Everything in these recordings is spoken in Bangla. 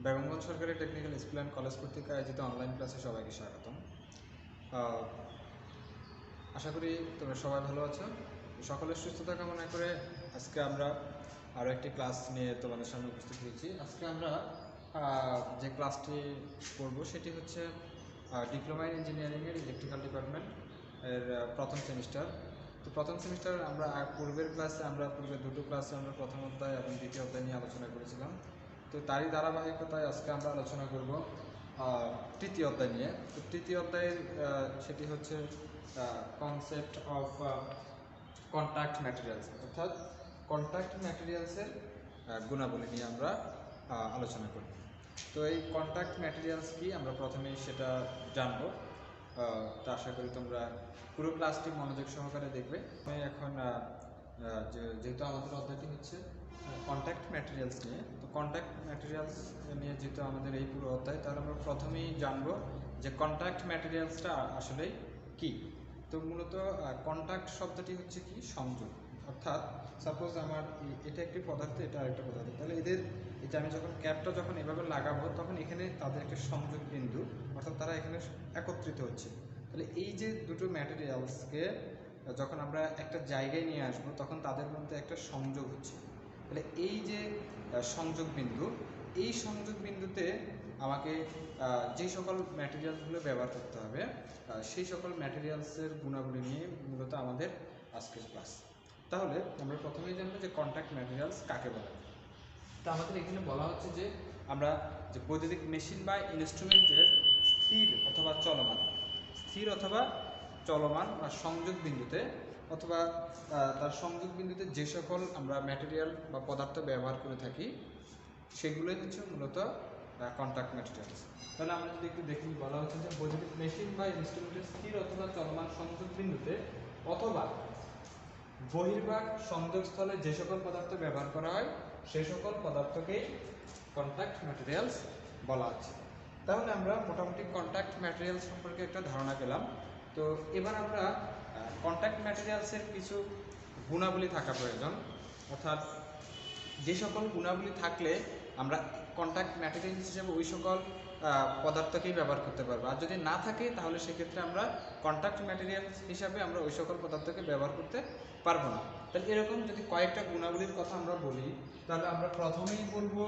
বেগমগঞ্জ সরকারি টেকনিক্যাল স্কুল অ্যান্ড কলেজ কর্তৃক আয়োজিত অনলাইন ক্লাসে সবাইকে স্বাগতম। আশা করি তোমরা সবাই ভালো আছো। সকলের সুস্থতা কামনা করে আজকে আমরা আরও একটি ক্লাস নিয়ে তোমাদের সামনে উপস্থিত হয়েছি। আজকে আমরা যে ক্লাসটি করব সেটি হচ্ছে ডিপ্লোমা ইন ইঞ্জিনিয়ারিংয়ের ইলেকট্রিক্যাল ডিপার্টমেন্ট এর প্রথম সেমিস্টার। তো প্রথম সেমিস্টার আমরা পূর্বের দুটো ক্লাসে আমরা প্রথম অধ্যায় এবং দ্বিতীয় অধ্যায় নিয়ে আলোচনা করেছিলাম। তো তারই ধারাবাহিকতায় আজকে আমরা আলোচনা করব তৃতীয় অধ্যায় নিয়ে। তো তৃতীয় অধ্যায়ের সেটি হচ্ছে কনসেপ্ট অফ কন্ট্যাক্ট ম্যাটেরিয়ালস, অর্থাৎ কন্ট্যাক্ট ম্যাটেরিয়ালসের গুণাবলী নিয়ে আমরা আলোচনা করব। তো এই কন্ট্যাক্ট ম্যাটেরিয়ালস কি আমরা প্রথমেই সেটা জানবো। তা আশা করি তোমরা পুরো ক্লাসটি মনোযোগ সহকারে দেখবে। আমি এখন যেহেতু আমাদের অধ্যায়টি হচ্ছে কন্ট্যাক্ট ম্যাটেরিয়ালস নিয়ে, তো কন্ট্যাক্ট ম্যাটেরিয়ালস নিয়ে যেহেতু আমাদের এই পুরো অধ্যায়, তাহলে আমরা প্রথমেই জানবো যে কন্ট্যাক্ট ম্যাটেরিয়ালসটা আসলে কি। তো মূলত কন্ট্যাক্ট শব্দটি হচ্ছে কি সংযোগ, অর্থাৎ সাপোজ আমার এটা একটি পদার্থ, এটা আরেকটা পদার্থ, তাহলে এদের এটা আমি যখন ক্যাপটা যখন এভাবে লাগাবো তখন এখানে তাদের একটা সংযোগ বিন্দু, অর্থাৎ তারা এখানে একত্রিত হচ্ছে। তাহলে এই যে দুটো ম্যাটেরিয়ালসকে যখন আমরা একটা জায়গায় নিয়ে আসবো তখন তাদের মধ্যে একটা সংযোগ হচ্ছে। তাহলে এই যে সংযোগ বিন্দু, এই সংযোগ বিন্দুতে আমাকে যে সকল ম্যাটেরিয়ালসগুলো ব্যবহার করতে হবে সেই সকল ম্যাটেরিয়ালসের গুণাবলী নিয়ে মূলত আমাদের আজকের ক্লাস। তাহলে আমরা প্রথমেই জানবো যে কন্ট্যাক্ট ম্যাটেরিয়ালস কাকে বলে। তা আমাদের এখানে বলা হচ্ছে যে আমরা যে বৈদ্যুতিক মেশিন বা ইনস্ট্রুমেন্টের স্থির অথবা চলমান বা সংযোগ বিন্দুতে অথবা তার সংযোগ বিন্দুতে যে সকল আমরা ম্যাটেরিয়াল বা পদার্থ ব্যবহার করে থাকি সেগুলোই হচ্ছে মূলত কন্ট্যাক্ট ম্যাটেরিয়ালস। তাহলে আমরা যদি একটু দেখি, বলা হচ্ছে যে বৈদ্যুতিক মেশিন বা ইনস্ট্রুমেন্টের স্থির অথবা চলমান সংযোগ বিন্দুতে অথবা বহির্ভাগ সংযোগস্থলে যে সকল পদার্থ ব্যবহার করা হয় সেই সকল পদার্থকেই কন্ট্যাক্ট ম্যাটেরিয়ালস বলা হচ্ছে। তাহলে আমরা মোটামুটি কন্ট্যাক্ট ম্যাটেরিয়ালস সম্পর্কে একটা ধারণা পেলাম। তো এবার আমরা কন্ট্যাক্ট ম্যাটেরিয়ালসের কিছু গুণাবলী থাকা প্রয়োজন, অর্থাৎ যে সকল গুণাবলী থাকলে আমরা কন্ট্যাক্ট ম্যাটেরিয়ালস হিসেবে ওই সকল পদার্থকেই ব্যবহার করতে পারবো, আর যদি না থাকে তাহলে সেক্ষেত্রে আমরা কন্ট্যাক্ট ম্যাটেরিয়ালস হিসাবে আমরা ওই সকল পদার্থকে ব্যবহার করতে পারবো না। তাহলে এরকম যদি কয়েকটা গুণাবলীর কথা আমরা বলি, তাহলে আমরা প্রথমেই বলবো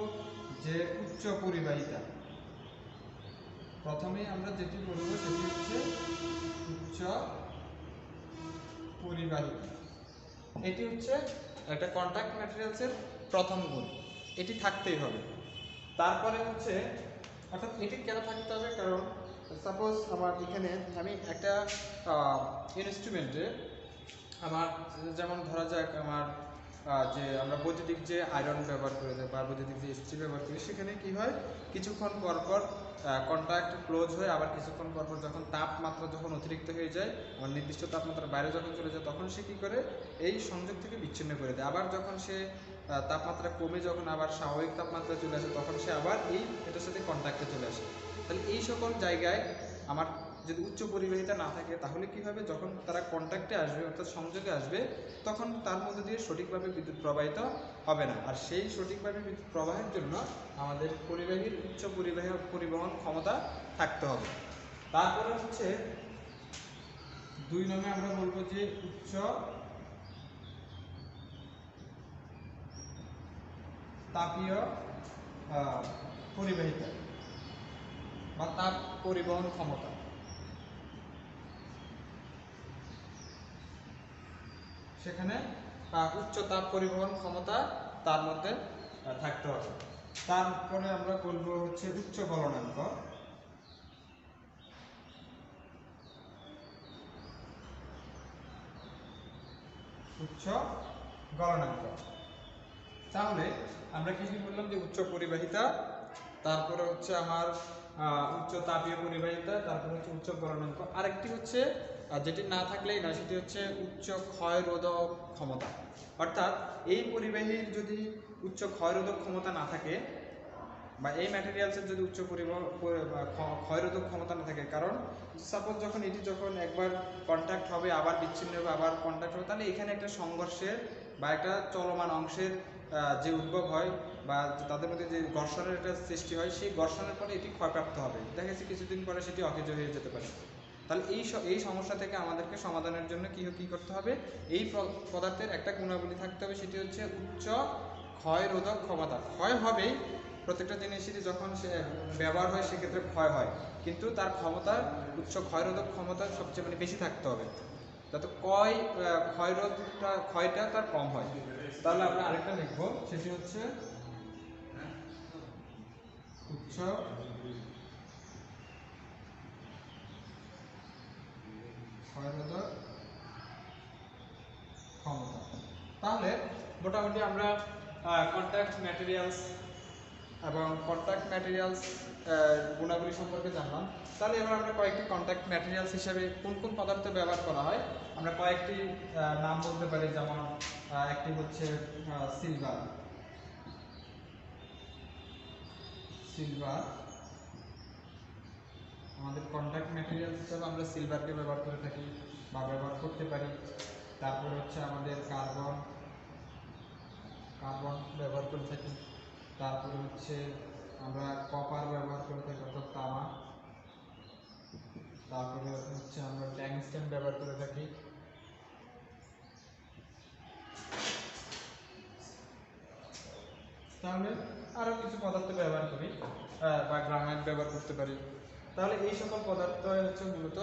যে উচ্চ পরিবাহিতা। প্রথমেই আমরা যেটি বলবো সেটি হচ্ছে উচ্চ পরিবাহিতা। এটি হচ্ছে একটা কন্ট্যাক্ট ম্যাটেরিয়ালসের প্রথম গুণ, এটি থাকতেই হবে। তারপরে হচ্ছে, অর্থাৎ এটি কেন থাকতে হবে, কারণ সাপোজ আমার এখানে আমি একটা ইনস্ট্রুমেন্টে আমার যেমন ধরা যাক আমার যে আমরা বৈদ্যুতিক যে আয়রন ব্যবহার করে থাকি বা বৈদ্যুতিক যে ইস্ত্রি ব্যবহার করি, সেখানে কি হয় কিছুক্ষণ পরপর কন্ট্যাক্ট ক্লোজ হয়ে আবার কিছুক্ষণ পরপর যখন তাপমাত্রা যখন অতিরিক্ত হয়ে যায়, আমার নির্দিষ্ট তাপমাত্রার বাইরে যখন চলে যায়, তখন সে কী করে এই সংযোগ থেকে বিচ্ছিন্ন করে দেয়। আবার যখন সে তাপমাত্রা কমে যখন আবার স্বাভাবিক তাপমাত্রা চলে আসে তখন সে আবার এটার সাথে কন্ট্যাক্টে চলে আসে। তাহলে এই সকল জায়গায় আমার যদি উচ্চ পরিবাহিতা না থাকে তাহলে কি হবে, যখন তারা কন্ট্যাক্টে আসবে অর্থাৎ সংযোগে আসবে তখন তার মধ্যে দিয়ে সঠিকভাবে বিদ্যুৎ প্রবাহিত হবে না। আর সেই সঠিকভাবে বিদ্যুৎ প্রবাহের জন্য আমাদের পরিবাহীর উচ্চ পরিবহন ক্ষমতা থাকতে হবে। তারপরে হচ্ছে 2 নম্বরে আমরা বলবো যে উচ্চ তাপীয় পরিবাহিতা বা তাপ পরিবহন ক্ষমতা। সেখানে উচ্চ তাপ পরিবহন ক্ষমতা তার মধ্যে থাকতে হবে। তারপরে আমরা বলবো হচ্ছে উচ্চ গলনাঙ্ক। তাহলে আমরা কি বললাম যে উচ্চ পরিবাহিতা, তারপরে হচ্ছে আমার উচ্চ তাপীয় পরিবাহিতা, তারপরে হচ্ছে উচ্চ গলনাঙ্ক। আরেকটি হচ্ছে যেটি না থাকলেই না, সেটি হচ্ছে উচ্চ ক্ষয়রোধক ক্ষমতা। অর্থাৎ এই পরিবাহীর যদি উচ্চ ক্ষয়রোধক ক্ষমতা না থাকে বা এই ম্যাটেরিয়ালসের যদি উচ্চ ক্ষয়রোধক ক্ষমতা না থাকে, কারণ সাপোজ যখন একবার কন্ট্যাক্ট হবে আবার বিচ্ছিন্ন হবে আবার কন্ট্যাক্ট হবে, তাহলে এখানে একটা সংঘর্ষের বা একটা চলমান অংশের যে উদ্ভব হয় বা তাদের মধ্যে যে ঘর্ষণের একটা সৃষ্টি হয়, সেই ঘর্ষণের ফলে এটি ক্ষয়প্রাপ্ত হবে, দেখা যাচ্ছে কিছুদিন পরে সেটি অকেজ হয়ে যেতে পারে। তাহলে এই সমস্যা থেকে আমাদেরকে সমাধানের জন্য কি করতে হবে, এই পদার্থের একটা গুণাবলী থাকতে হবে, সেটি হচ্ছে উচ্চ ক্ষয়রোধক ক্ষমতা। ক্ষয় হবেই, প্রত্যেকটা জিনিসেরই যখন সে ব্যবহার হয় সেক্ষেত্রে ক্ষয় হয়, কিন্তু তার ক্ষমতা উচ্চ ক্ষয়রোধক ক্ষমতা সবচেয়ে বেশি থাকতে হবে, যাতে ক্ষয়টা তার কম হয়। তাহলে আমরা আরেকটা লিখবো, সেটি হচ্ছে উচ্চ ক্ষয়রোধক ক্ষমতা। তাহলে মোটামুটি আমরা কন্ট্যাক্ট ম্যাটেরিয়ালস গুণাবলী সম্পর্কে জানলাম। তাহলে এবার আমরা কয়েকটি কন্ট্যাক্ট ম্যাটেরিয়ালস হিসেবে কোন কোন পদার্থ ব্যবহার করা হয় আমরা কয়েকটি নাম বলতে পারি। যেমন একটি হচ্ছে সিলভার আমাদের কন্ট্যাক্ট ম্যাটেরিয়ালস হিসেবে আমরা সিলভারকে ব্যবহার করে থাকি বা ব্যবহার করতে পারি। তারপরে হচ্ছে আমাদের কার্বন ব্যবহার করে থাকি। তারপরে হচ্ছে আমরা কপার ব্যবহার করে থাকি, অর্থাৎ তামা। তারপরে হচ্ছে আমরা ট্যাংস্টেন ব্যবহার করে থাকি। তাহলে আরো কিছু পদার্থ ব্যবহার করি বা গ্রানাইট ব্যবহার করতে পারি। তাহলে এই সকল পদার্থ হচ্ছে মূলত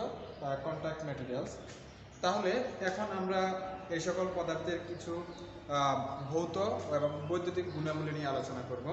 কন্ট্যাক্ট ম্যাটেরিয়ালস। তাহলে এখন আমরা এই সকল পদার্থের কিছু ভৌত এবং বৈদ্যুতিক গুণাবলী নিয়ে আলোচনা করব।